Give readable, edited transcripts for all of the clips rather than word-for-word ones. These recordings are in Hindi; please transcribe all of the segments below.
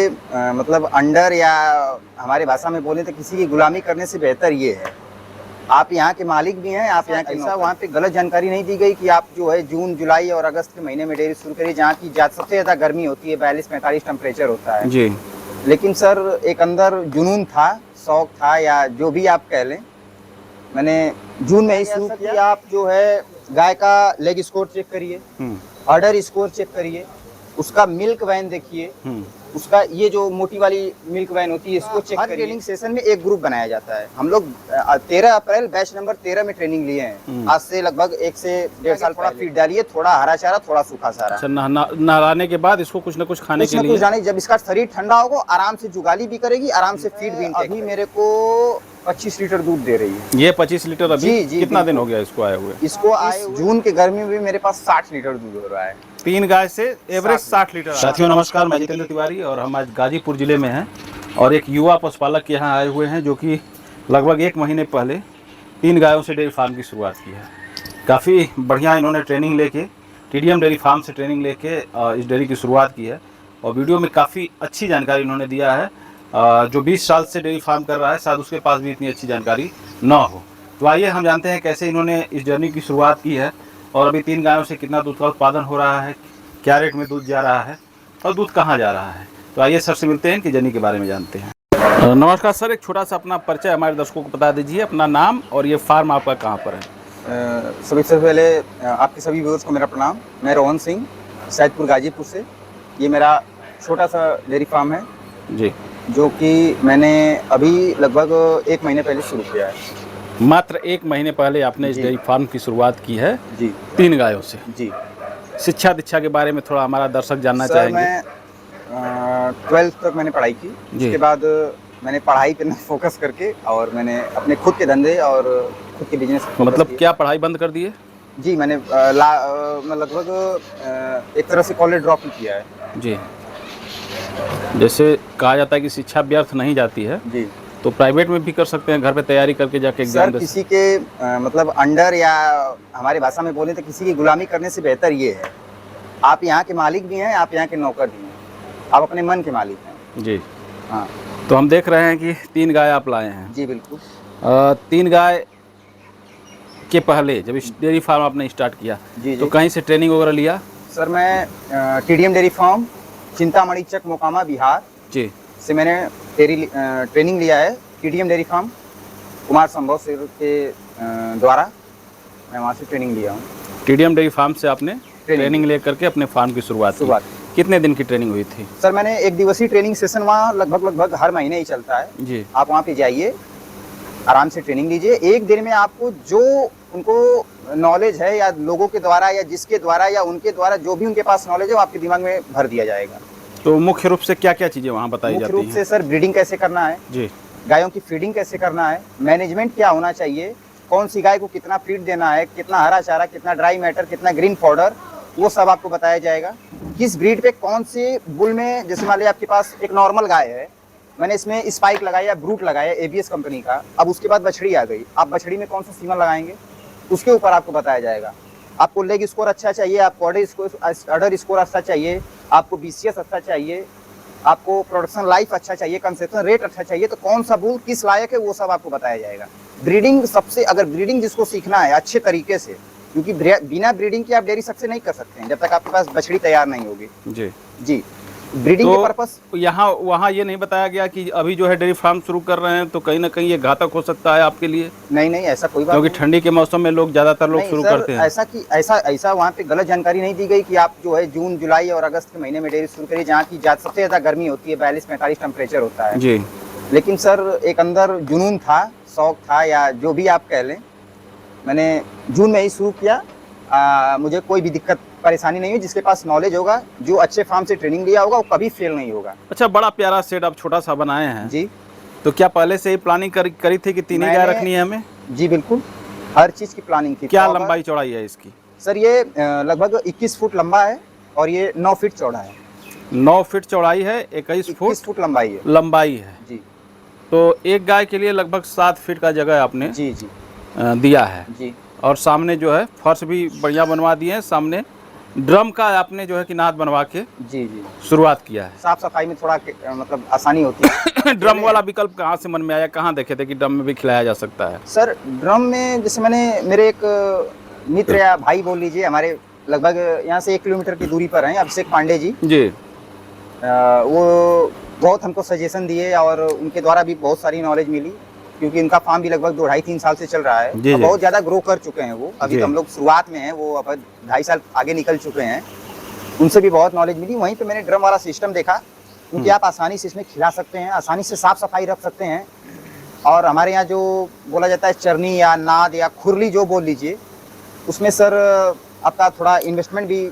मतलब अंडर या हमारे भाषा में बोले तो किसी की गुलामी करने से बेहतर ये है। आप यहाँ के मालिक भी हैं, आप यहाँ ऐसा वहाँ पे गलत जानकारी नहीं दी गई कि आप जो है जून, जुलाई और अगस्त के महीने में डेयरी शुरू करिए, जहाँ की सबसे ज़्यादा गर्मी होती है, 42-45 टेम्परेचर होता है जी। लेकिन सर एक अंदर जुनून था, शौक था, या जो भी आप कह लें, मैंने जून में ही शुरू किया। आप जो है गाय का लेग स्कोर चेक करिए, ऑर्डर स्कोर चेक करिए, उसका मिल्क वैन देखिए, उसका ये जो मोटी वाली मिल्क वैन होती है इसको चेक करिए। ट्रेनिंग सेशन में एक ग्रुप बनाया जाता है। हम लोग 13 अप्रैल बैच नंबर 13 में ट्रेनिंग लिए हैं। आज से लगभग 1 से 1.5 साल थोड़ा फीड डालिए, थोड़ा हरा चारा, थोड़ा सूखा चारा। अच्छा, नहलाने के बाद इसको कुछ न कुछ खाने के लिए, जब इसका शरीर ठंडा होगा आराम से जुगाली भी करेगी, आराम से फीड भी। अभी मेरे को 25 लीटर दूध दे रही है। ये 25 लीटर अभी जी, कितना दिन हो गया इसको आए हुए? इसको आए जून के गर्मी में भी मेरे पास 60 लीटर दूध हो रहा है। 3 गाय से एवरेज 60 लीटर। साथियों नमस्कार, मैं जितेंद्र तिवारी और हम आज गाजीपुर जिले में हैं और एक युवा पशुपालक के यहाँ आए हुए हैं जो कि लगभग 1 महीने पहले 3 गायों से डेयरी फार्म की शुरुआत की है। काफ़ी बढ़िया इन्होंने ट्रेनिंग लेके टीडीएम डेयरी फार्म से ट्रेनिंग लेके इस डेयरी की शुरुआत की है और वीडियो में काफ़ी अच्छी जानकारी इन्होंने दिया है। जो 20 साल से डेयरी फार्म कर रहा है शायद उसके पास भी इतनी अच्छी जानकारी ना हो। तो आइए हम जानते हैं कैसे इन्होंने इस जर्नी की शुरुआत की है और अभी 3 गायों से कितना दूध का उत्पादन हो रहा है, क्या रेट में दूध जा रहा है और दूध कहाँ जा रहा है। तो आइए सर से मिलते हैं, इनकी जर्नी के बारे में जानते हैं। नमस्कार सर, एक छोटा सा अपना परिचय हमारे दर्शकों को बता दीजिए, अपना नाम और ये फार्म आपका कहाँ पर है। सबसे पहले आपके सभी व्यूअर्स को मेरा प्रणाम। मैं रोहन सिंह, सैदपुर गाजीपुर से। ये मेरा छोटा सा डेयरी फार्म है जी, जो कि मैंने अभी लगभग 1 महीने पहले शुरू किया है। मात्र 1 महीने पहले आपने इस डेयरी फार्म की शुरुआत की है जी, 3 गायों से। जी। शिक्षा दीक्षा के बारे में थोड़ा हमारा दर्शक जानना चाहेंगे। मैं 12th तक मैंने पढ़ाई की, उसके बाद मैंने पढ़ाई पे फोकस करके और मैंने अपने खुद के धंधे और खुद के बिजनेस। मतलब क्या पढ़ाई बंद कर दिए? जी, मैंने लगभग एक तरह से कॉलेज ड्रॉप ही किया है। जी, जैसे कहा जाता है कि शिक्षा व्यर्थ नहीं जाती है जी, तो प्राइवेट में भी कर सकते हैं, घर पे तैयारी करके जाके एग्जाम दे। किसी के मतलब अंडर या हमारे भाषा में बोले तो किसी की गुलामी करने से बेहतर ये है। आप यहाँ के मालिक भी हैं, आप यहाँ के नौकर भी हैं, आप अपने मन के मालिक हैं। जी हाँ। तो हम देख रहे हैं कि 3 गाय आप लाए हैं। जी बिल्कुल। 3 गाय के पहले जब इस डेयरी फार्म आपने स्टार्ट किया जी, तो कहीं से ट्रेनिंग वगैरह लिया? सर मैं टीडीएम डेयरी फार्म चिंतामणि चक मोकामा बिहार जी से मैंने ट्रेनिंग लिया है। टीडीएम डेयरी फार्म कुमार संभव सिर के द्वारा मैं वहाँ से ट्रेनिंग लिया हूँ। टीडीएम डेयरी फार्म से आपने ट्रेनिंग लेकर के अपने फार्म की शुरुआत की। कितने दिन की ट्रेनिंग हुई थी? सर मैंने 1 दिवसीय ट्रेनिंग सेशन वहाँ लगभग हर महीने ही चलता है जी। आप वहाँ पे जाइए, आराम से ट्रेनिंग लीजिए। 1 दिन में आपको जो उनको नॉलेज है या लोगों के द्वारा या जिसके द्वारा या उनके द्वारा जो भी उनके पास नॉलेज है वो आपके दिमाग में भर दिया जाएगा। तो मुख्य रूप से क्या क्या चीज़ें वहाँ बताई जाती हैं? मुख्य रूप से सर ब्रीडिंग कैसे करना है जी, गायों की फीडिंग कैसे करना है, मैनेजमेंट क्या होना चाहिए, कौन सी गाय को कितना फीड देना है, कितना हरा चारा, कितना ड्राई मैटर, कितना ग्रीन पाउडर, वो सब आपको बताया जाएगा। किस ब्रीड पे कौन से बुल में, जैसे मान लिया आपके पास एक नॉर्मल गाय है, मैंने इसमें स्पाइक लगाया, ब्रूट लगाया एबीएस कंपनी का, अब उसके बाद बछड़ी आ गई, आप बछड़ी में कौन सा सीमन लगाएंगे उसके ऊपर आपको बताया जाएगा। आपको लेग स्कोर अच्छा चाहिए, आपको ऑर्डर स्कोर अच्छा चाहिए, आपको बीसीएस अच्छा चाहिए, आपको प्रोडक्शन लाइफ अच्छा चाहिए, कंसेप्शन रेट अच्छा चाहिए, तो कौन सा बुल किस लायक है वो सब आपको बताया जाएगा। ब्रीडिंग सबसे, अगर ब्रीडिंग जिसको सीखना है अच्छे तरीके से, क्योंकि बिना ब्रीडिंग के आप डेयरी सक्सेस नहीं कर सकते हैं जब तक आपके पास बछड़ी तैयार नहीं होगी जी जी। ब्रीडिंग के पर्पस यहाँ वहाँ ये नहीं बताया गया कि अभी जो है डेयरी फार्म शुरू कर रहे हैं तो कहीं ना कहीं ये घातक हो सकता है आपके लिए? नहीं, ऐसा कोई बात, क्योंकि ठंडी के मौसम में लोग ज़्यादातर लोग शुरू करते हैं। ऐसा वहाँ पे गलत जानकारी नहीं दी गई कि आप जो है जून, जुलाई और अगस्त के महीने में डेयरी शुरू करिए, जहाँ की सबसे ज़्यादा गर्मी होती है, 42-45 टेम्परेचर होता है जी। लेकिन सर एक अंदर जुनून था, शौक था, या जो भी आप कह लें, मैंने जून में ही शुरू किया। मुझे कोई भी दिक्कत परेशानी नहीं है। जिसके पास नॉलेज होगा, जो अच्छे फार्म से ट्रेनिंग लिया होगा, वो कभी फेल नहीं होगा। अच्छा, बड़ा प्यारा सेट आप छोटा सा बनाए हैं जी। तो क्या पहले से ही प्लानिंग करी थी कि 3 ही गाय रखनी है हमें? जी बिल्कुल, हर चीज़ की प्लानिंग थी। क्या लंबाई चौड़ाई है इसकी? सर ये लगभग 21 फुट लंबा है और ये 9 फीट चौड़ा है। 9 फीट चौड़ाई है, 21 फुट लंबाई है जी। तो एक गाय के लिए लगभग 7 फीट का जगह आपने जी दिया है जी। और सामने जो है फर्श भी बढ़िया बनवा दिए हैं, सामने ड्रम का आपने जो है कि नाद बनवा के जी जी शुरुआत किया है। साफ सफाई में थोड़ा मतलब आसानी होती है। ड्रम वाला विकल्प कहाँ से मन में आया, कहाँ देखे थे कि ड्रम में भी खिलाया जा सकता है? सर ड्रम में जैसे मैंने मेरे एक मित्र या भाई बोल लीजिए, हमारे लगभग यहाँ से 1 किलोमीटर की दूरी पर हैं, अभिषेक पांडे जी। जी। वो बहुत हमको सजेशन दिए और उनके द्वारा भी बहुत सारी नॉलेज मिली, क्योंकि उनका फार्म भी लगभग 2-2.5-3 साल से चल रहा है। जी, और जी। बहुत ज़्यादा ग्रो कर चुके हैं वो। अभी जी। तो हम लोग शुरुआत में हैं, वो अब 2.5 साल आगे निकल चुके हैं। उनसे भी बहुत नॉलेज मिली। वहीं पे मैंने ड्रम वाला सिस्टम देखा, क्योंकि आप आसानी से इसमें खिला सकते हैं, आसानी से साफ सफाई रख सकते हैं। और हमारे यहाँ जो बोला जाता है चरनी या नाद या खुरली जो बोल लीजिए, उसमें सर आपका थोड़ा इन्वेस्टमेंट भी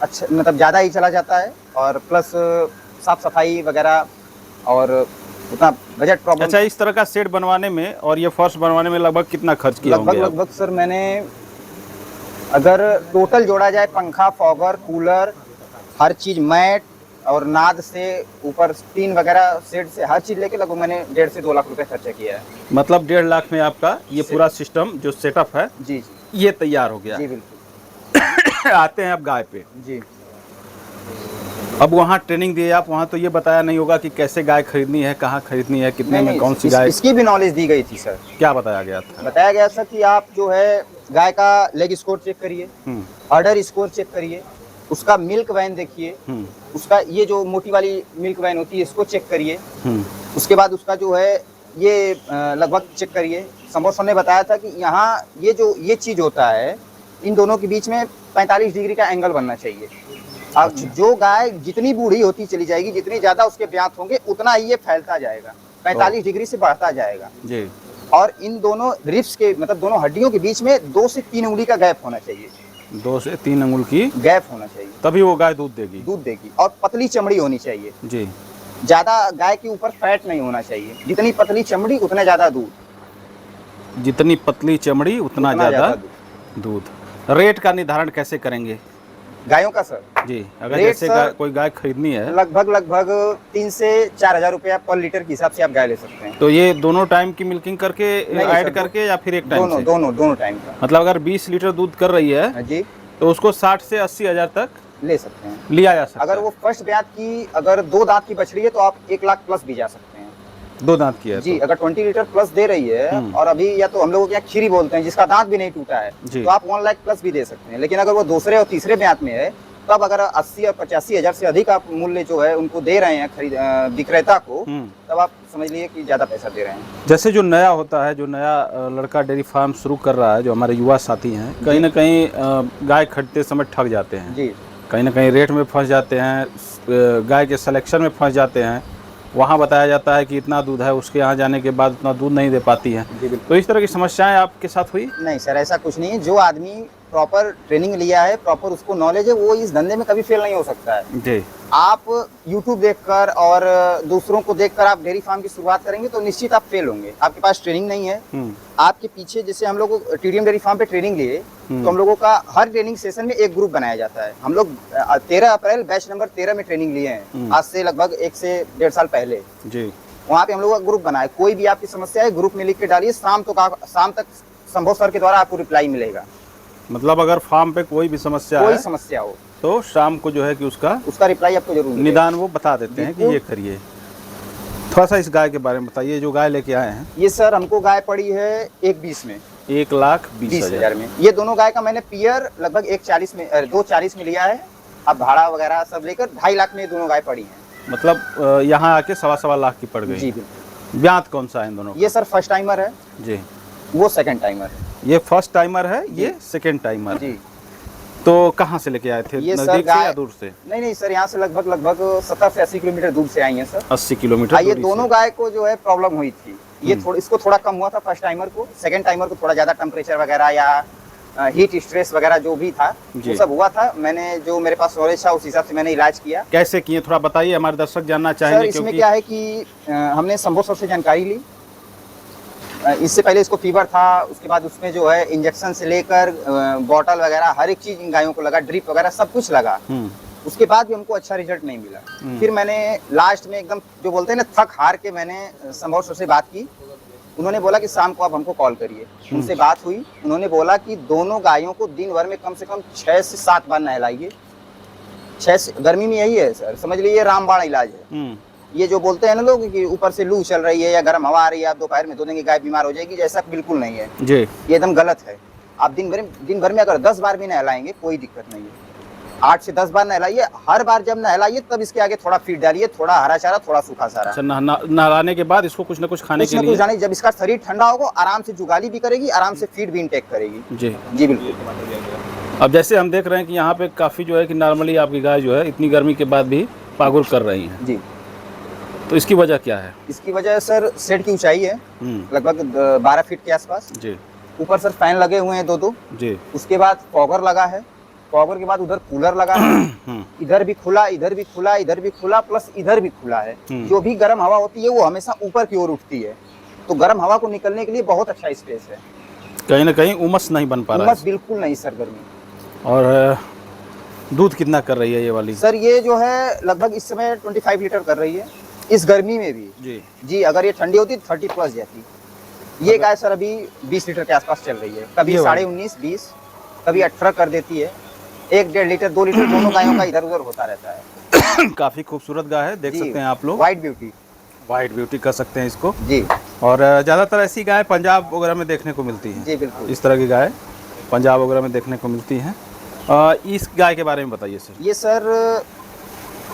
अच्छा मतलब ज़्यादा ही चला जाता है, और प्लस साफ सफाई वगैरह और उतना बजट प्रॉब्लम। अच्छा, इस तरह का सेट बनवाने में और ये फर्श बनवाने में लगभग कितना खर्च किया होंगे आप? लगभग सर मैंने अगर टोटल जोड़ा जाए, पंखा, फॉगर, कूलर, हर चीज़, मैट और नाद से ऊपर टीन वगैरह सेट से हर चीज़ लेके लगभग मैंने 1.5 से 2 लाख रुपए खर्चा किया है। मतलब 1.5 लाख में आपका ये पूरा सिस्टम जो सेटअप है जी जी ये तैयार हो गया। जी बिल्कुल। आते हैं अब गाय पे। जी अब वहाँ ट्रेनिंग दिए आप, वहाँ तो ये बताया नहीं होगा कि कैसे गाय खरीदनी है, कहाँ खरीदनी है, कितने में कौन सी गाय? इसकी भी नॉलेज दी गई थी सर। क्या बताया गया था? बताया गया था कि आप जो है गाय का लेग स्कोर चेक करिए, ऑर्डर स्कोर चेक करिए, उसका मिल्क वैन देखिए, उसका ये जो मोटी वाली मिल्क वैन होती है इसको चेक करिए, उसके बाद उसका जो है ये लगभग चेक करिए। संभव सर ने बताया था कि यहाँ ये चीज़ होता है, इन दोनों के बीच में 45 डिग्री का एंगल बनना चाहिए। अब जो गाय जितनी बूढ़ी होती चली जाएगी, जितनी ज़्यादा उसके ब्यात होंगे, उतना ही ये फैलता जाएगा, 45 डिग्री से बढ़ता जाएगा जी। और इन दोनों रिब्स के मतलब दोनों हड्डियों के बीच में 2 से 3 उंगली का गैप होना चाहिए। 2 से 3 अंगुल की गैप होना चाहिए, तभी वो गाय दूध देगी। और पतली चमड़ी होनी चाहिए जी। ज्यादा गाय के ऊपर फैट नहीं होना चाहिए। जितनी पतली चमड़ी उतना ज्यादा दूध। जितनी पतली चमड़ी उतना ज्यादा दूध। रेट का निर्धारण कैसे करेंगे गायों का सर? जी, अगर जैसे कोई गाय खरीदनी है, लगभग 3 से 4 हजार रुपया पर लीटर के हिसाब से आप गाय ले सकते हैं। तो ये दोनों टाइम की मिल्किंग करके ऐड करके या फिर एक टाइम से? दोनों टाइम का। मतलब अगर 20 लीटर दूध कर रही है जी, तो उसको 60 से 80 हजार तक ले सकते हैं, लिया जा सकता है। अगर वो फर्स्ट ब्यात की अगर 2 दांत की बछड़ी है तो आप 1 लाख प्लस भी जा सकते हैं। 2 दांत की है जी, तो? अगर 20 लीटर प्लस दे रही है और अभी या तो हम लोगों के यहाँ खीरी बोलते हैं जिसका दांत भी नहीं टूटा है, तो आप 1 लाख प्लस भी दे सकते हैं। लेकिन अगर वो दूसरे और तीसरे ब्यात में है, तब अगर 80 और 85 हजार से अधिक आप मूल्य जो है उनको दे रहे हैं विक्रेता को, तब आप समझ लीजिए कि ज्यादा पैसा दे रहे हैं। जैसे जो नया होता है, जो नया लड़का डेयरी फार्म शुरू कर रहा है, जो हमारे युवा साथी हैं, कहीं ना कहीं गाय खरीदते समय ठग जाते हैं जी, कहीं ना कहीं रेट में फंस जाते हैं, गाय के सिलेक्शन में फंस जाते हैं। वहाँ बताया जाता है कि इतना दूध है, उसके यहाँ जाने के बाद उतना दूध नहीं दे पाती है। तो इस तरह की समस्याएं आपके साथ हुई? नहीं सर, ऐसा कुछ नहीं है। जो आदमी प्रॉपर ट्रेनिंग लिया है, प्रॉपर उसको नॉलेज है, वो इस धंधे में कभी फेल नहीं हो सकता है जी। आप YouTube देखकर और दूसरों को देखकर आप डेयरी फार्म की शुरुआत करेंगे तो निश्चित आप फेल होंगे। आपके पास ट्रेनिंग नहीं है, आपके पीछे जैसे हम लोग TDM डेयरी फार्म पे ट्रेनिंग लिए, तो हम लोगों का हर ट्रेनिंग सेशन में एक ग्रुप बनाया जाता है। हम लोग 13 अप्रैल बैच नंबर 13 में ट्रेनिंग लिए हैं, आज से लगभग 1 से 1.5 साल पहले जी। वहाँ पे हम लोग का ग्रुप बनाया। कोई भी आपकी समस्या है ग्रुप में लिख के डालिए, शाम तक संभव सर के द्वारा आपको रिप्लाई मिलेगा। मतलब अगर फार्म पे कोई भी समस्या हो तो शाम को जो है कि उसका रिप्लाई आपको जरूर मिलेगा। निदान वो बता देते हैं कि ये करिए। थोड़ा सा इस गाय के बारे में बताइए, जो गाय लेके आए हैं। ये सर हमको गाय पड़ी है 1,20 में, 1,20,000 में। ये दोनों गाय का मैंने पियर लगभग 2,40 में लिया है। अब भाड़ा वगैरह सब लेकर 2.5 लाख में दोनों गाय पड़ी हैं। मतलब यहाँ आके 1.25 लाख की पड़ गई। जी बिल्कुल। ब्यात कौन सा है इन दोनों? ये सर फर्स्ट टाइमर है जी, वो सेकंड टाइमर है। ये फर्स्ट टाइमर है, ये सेकंड टाइमर जी। तो कहाँ से लेके आए थे? ये नजदीक से या दूर से? नहीं सर, यहाँ से लगभग 70 से 80 किलोमीटर दूर से आई हैं सर। 80 किलोमीटर। ये दोनों गाय को जो है प्रॉब्लम हुई थी। ये इसको थोड़ा कम हुआ था फर्स्ट टाइमर को, सेकंड टाइमर को थोड़ा ज्यादा टेम्परेचर वगैरह या हीट स्ट्रेस वगैरह जो भी था वो सब हुआ था। मैंने जो मेरे पास नॉलेज था उस हिसाब से मैंने इलाज किया। कैसे किए थोड़ा बताइए, हमारे दर्शक जानना चाहेंगे। सर इसमें क्या है कि हमने संभव सर से जानकारी ली। इससे पहले इसको फीवर था, उसके बाद उसमें जो है इंजेक्शन से लेकर बॉटल वगैरह हर एक चीज इन गायों को लगा, ड्रिप वगैरह सब कुछ लगा। उसके बाद भी हमको अच्छा रिजल्ट नहीं मिला। फिर मैंने लास्ट में एकदम जो बोलते हैं ना थक हार के मैंने संभव सर से बात की। उन्होंने बोला कि शाम को आप हमको कॉल करिए। उनसे बात हुई, उन्होंने बोला कि दोनों गायों को दिन भर में कम से कम 6 से 7 बार नहलाइए। 6 गर्मी में यही है सर, समझ लीजिए रामबाण इलाज है। ये जो बोलते हैं ना लोग कि ऊपर से लू चल रही है या गर्म हवा आ रही है, आप दोपहर में धो देंगे गाय बीमार हो जाएगी, जैसा बिल्कुल नहीं है जी। ये एकदम गलत है। आप दिन भर में अगर 10 बार भी नहलाएंगे कोई दिक्कत नहीं है। 8 से 10 बार नहलाइए, हर बार जब नहलाइए तब इसके आगे थोड़ा फीड डालिए, थोड़ा हरा चारा, थोड़ा सूखा चारा। अच्छा, नहलाने के बाद इसको कुछ ना कुछ खाने के लिए, कुछ जब इसका शरीर ठंडा होगा आराम से जुगाली भी करेगी, आराम से फीड भी इनटेक करेगी। जी जी बिल्कुल। अब जैसे हम देख रहे हैं कि यहाँ पे काफ़ी जो है कि नॉर्मली आपकी गाय जो है इतनी गर्मी के बाद भी पागुर कर रही है जी, तो इसकी वजह क्या है? इसकी वजह सर शेड की ऊंचाई है लगभग 12 फीट के आसपास जी। ऊपर सर फैन लगे हुए हैं 2-2 जी। उसके बाद फॉगर लगा है, फॉगर के बाद उधर कूलर लगा है, इधर भी खुला, इधर भी खुला, इधर भी खुला, प्लस इधर भी खुला है। जो भी गर्म हवा होती है वो हमेशा ऊपर की ओर उठती है, तो गर्म हवा को निकलने के लिए बहुत अच्छा स्पेस है। कहीं ना कहीं उमस नहीं बन पा रहा है। उमस बिल्कुल नहीं सर गर्मी। और दूध कितना कर रही है ये वाली? सर ये जो है लगभग इस समय 25 लीटर कर रही है इस गर्मी में भी जी। जी अगर ये ठंडी होती तो 30 प्लस जाती। ये गाय सर अभी 20 लीटर के आसपास चल रही है, कभी 19.5 20, कभी 18 कर देती है। 1-1.5 लीटर 2 लीटर दोनों गायों का इधर उधर होता रहता है। काफी खूबसूरत गाय है, देख सकते हैं आप लोग। व्हाइट ब्यूटी, व्हाइट ब्यूटी कर सकते हैं इसको जी। और ज्यादातर ऐसी गाय पंजाब वगैरह में देखने को मिलती है जी। बिल्कुल इस तरह की गाय पंजाब वगैरह में देखने को मिलती है। इस गाय के बारे में बताइए सर। ये सर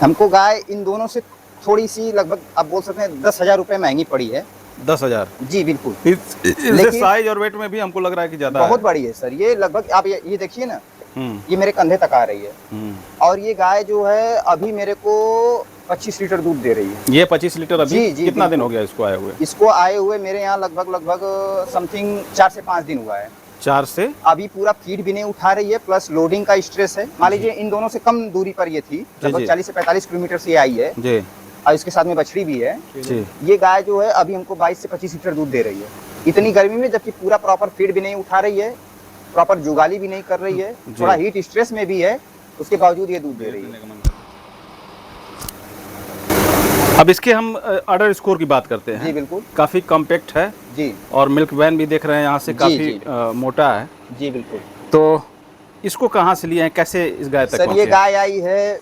हमको गाय इन दोनों से थोड़ी सी लगभग आप बोल सकते हैं 10,000 रुपए महंगी पड़ी है। 10,000 जी बिल्कुल। लेकिन साइज और वेट में भी हमको लग रहा है कि ज्यादा बहुत बड़ी है सर। ये लगभग आप ये देखिए ना, ये मेरे कंधे तक आ रही है और ये गाय जो है अभी मेरे को 25 लीटर दूध दे रही है। ये 25 लीटर अभी जी, कितना दिन हो गया इसको आए हुए? इसको आए हुए मेरे यहाँ लगभग समथिंग 4 से 5 दिन हुआ है। 4 से अभी पूरा फीड भी नहीं उठा रही है, प्लस लोडिंग का स्ट्रेस है। मान लीजिए इन दोनों से कम दूरी पर ये थी, लगभग 40 से 45 किलोमीटर से आई है जी। और इसके साथ में बछड़ी भी है जी। ये गाय जो है अभी हमको 22 से 25 लीटर दूध दे रही है इतनी गर्मी में, जबकि पूरा प्रॉपर फीड भी नहीं उठा रही है, प्रॉपर जुगाली भी नहीं कर रही है, थोड़ा हीट स्ट्रेस में भी है, उसके बावजूद ये दूध दे रही है। अब इसके हम ऑर्डर स्कोर की बात करते हैं। जी बिल्कुल। काफी कॉम्पैक्ट है जी और मिल्क वैन भी देख रहे हैं यहाँ से काफी मोटा है जी। बिल्कुल। तो इसको कहाँ से लिए हैं, कैसे इस गाय तक सर? ये गाय आई है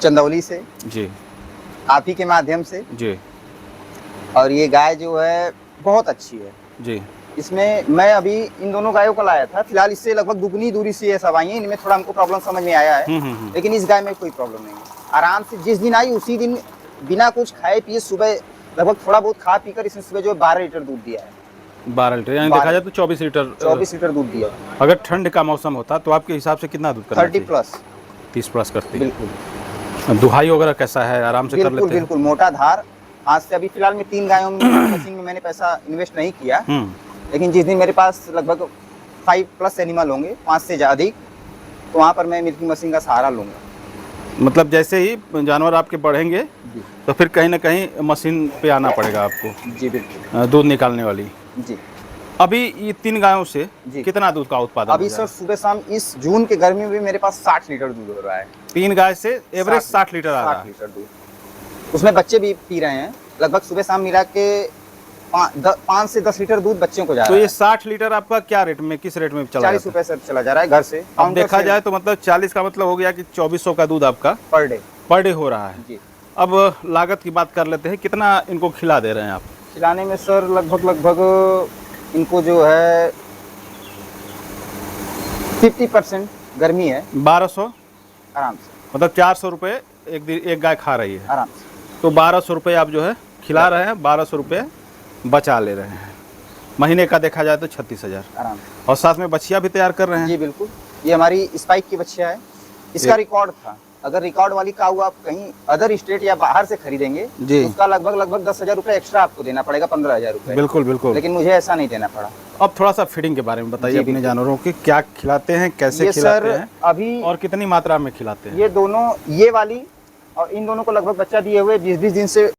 चंदौली से जी, आप ही के माध्यम से जी। और ये गाय जो है बहुत अच्छी है जी। इसमें मैं अभी इन दोनों गायों को लाया था, फिलहाल इससे लगभग दुगनी दूरी से ये सब आई है। इनमें थोड़ा हमको प्रॉब्लम समझ में आया है, लेकिन इस गाय में कोई प्रॉब्लम नहीं है। आराम से जिस दिन आई उसी दिन बिना कुछ खाए पिए सुबह लगभग थोड़ा बहुत खा पीकर इसने सुबह जो 12 लीटर दूध दिया है। 12 लीटर यानी देखा जाए तो 24 लीटर दूध दिया। अगर ठंड का मौसम होता तो आपके हिसाब से कितना दूध करता? 30 प्लस 30 प्लस करती। बिल्कुल। दुहाई वगैरह कैसा है, आराम से कर लेते हैं? बिल्कुल मोटा धार। आज से अभी फिलहाल में 3 गायों में मशीन में मैंने पैसा इन्वेस्ट नहीं किया, लेकिन जिस दिन मेरे पास लगभग 5 प्लस एनिमल होंगे, 5 से अधिक, तो वहाँ पर मैं मिल्किंग मशीन का सहारा लूंगा। मतलब जैसे ही जानवर आपके बढ़ेंगे तो फिर कहीं ना कहीं मशीन पे आना पड़ेगा आपको जी। बिल्कुल। दूध निकालने वाली जी। अभी ये 3 गायों से कितना दूध का उत्पादन? अभी सर सुबह शाम इस जून के गर्मी में मेरे पास 60 लीटर दूध हो रहा है। 3 गाय से एवरेज 60 लीटर आ रहा है। 60 लीटर दूध, उसमें बच्चे भी पी रहे हैं। लगभग सुबह शाम मिला के 5 से 10 लीटर दूध बच्चों को जा रहा है। तो ये 60 लीटर आपका क्या रेट में, किस रेट में चला? 40 रुपए सर चला जा रहा है घर से। अब देखा जाए तो मतलब 40 का मतलब हो गया कि 2400 का दूध आपका पर डे हो रहा है जी। अब लागत की बात कर लेते हैं, कितना इनको खिला दे रहे हैं आप? खिलाने में सर लगभग इनको जो है 50% गर्मी है। 1200 आराम से, मतलब 400 रुपये एक गाय खा रही है आराम से। तो 1200 रुपये आप जो है खिला रहे हैं, 1200 रुपये बचा ले रहे हैं। महीने का देखा जाए तो 36,000 आराम से। और साथ में बच्चियाँ भी तैयार कर रहे हैं जी। बिल्कुल। ये हमारी स्पाइक की बच्चियाँ है। इसका रिकॉर्ड था, अगर रिकॉर्ड वाली काऊ आप कहीं अदर स्टेट या बाहर से खरीदेंगे जी, उसका लगभग 10,000 रुपए एक्स्ट्रा आपको देना पड़ेगा, 15,000 रुपए। बिल्कुल बिल्कुल। लेकिन मुझे ऐसा नहीं देना पड़ा। अब थोड़ा सा फीडिंग के बारे में बताइए अपने जानवरों की, क्या खिलाते हैं, कैसे खिलाते हैं अभी और कितनी मात्रा में खिलाते हैं? ये दोनों, ये वाली और इन दोनों को लगभग बच्चा दिए हुए 20-20 दिन से